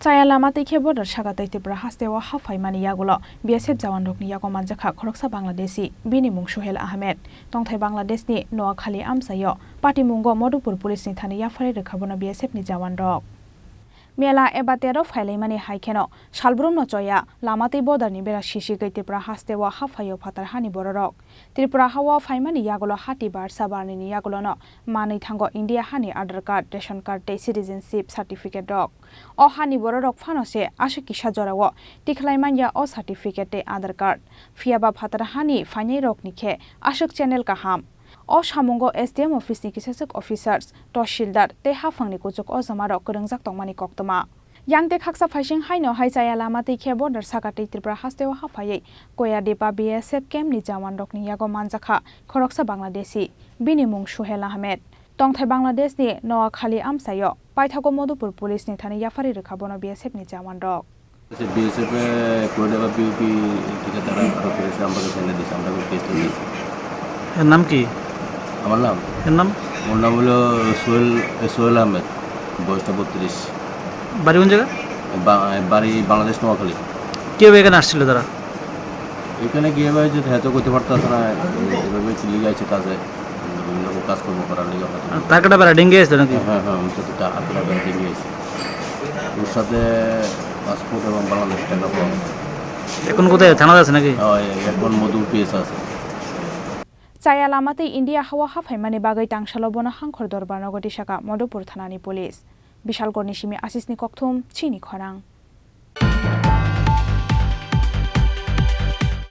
Chaya Lamatwi border Shagatai Tripura Hastewa Haphaimani Yago BSF Jawan Rokni Yago Manjakha Khoroksa Bangladeshi Bini Mung Suhel Ahmed Tongthai Bangladesh ni Noa Khali Amsayo Party Mungo Modupur Police ni Thani Yafare Rekhabona BSF ni Jawan Rok Mela ebatero Haphaimani haikeno Shalbrum no Chaya Lamatwi border ni bera shishi gai Tripura Hastewa Haphayo Phatar hani bororok Tripura hawa Haphaimani Yago hati bar sabarni ni Yago no mani thango India hani Aadhaar card ration card te citizenship certificate rok O hani bororok phanose ashiki sajorao tikhlaimanya o certificate te Aadhaar card fiaba phatar hani phainai rok nikhe ashuk channel kaham O Shamungo SDM office ni kisasuk officers Toshildar te hafangni kuchuk o zamaro kurungjak tongmani koktoma Yangte khaksa phaising haino hai Chaya Lamatwi border Sakati Tripura Hastewa Haphai Koya depa BSF camp ni Jawan Rokni Yago Manjakha Khoroksa Bangladeshi Bini Mung Suhel Ahmed Tongthai Bangladesh ni Noa Khali Amsayo Paithago Modupur Police ni Thani Yafari Rekhabona BSF ni Jawan Rok BSF Kodava PP की तरह progress number के send दिसंबर में test this नाम की আমার নাম মোর নাম হলো সোহেল আহমেদ বয়সটা 32 বাড়ি কোন জায়গা বাড়ি বাংলাদেশ নোয়াখালী কে এখানে আসছিল তারা এখানে গিয়ে ভাই যে হেতো করতে পারতাছ না এভাবে চলে গেছে কাজে বিভিন্ন কাজকর্ম করার লাগি তার কাটা বেড়া ডেঙ্গে গেছে নাকি হ্যাঁ আমি তো হাতটা বেড়া ডেঙ্গে গেছে ওর সাথে পাসপোর্ট এবং বাংলাদেশ টাকা পাওয়া এখন কোথায় থানা আছে নাকি এখন মধু পিএস আছে Chaya Lamatwi India hawa Haphaimani bagai tangsalo bono hangkhor dorbar nogoti shaka Modupur thanani police Bishalgor nishimi asisni kokthum Chini Khorang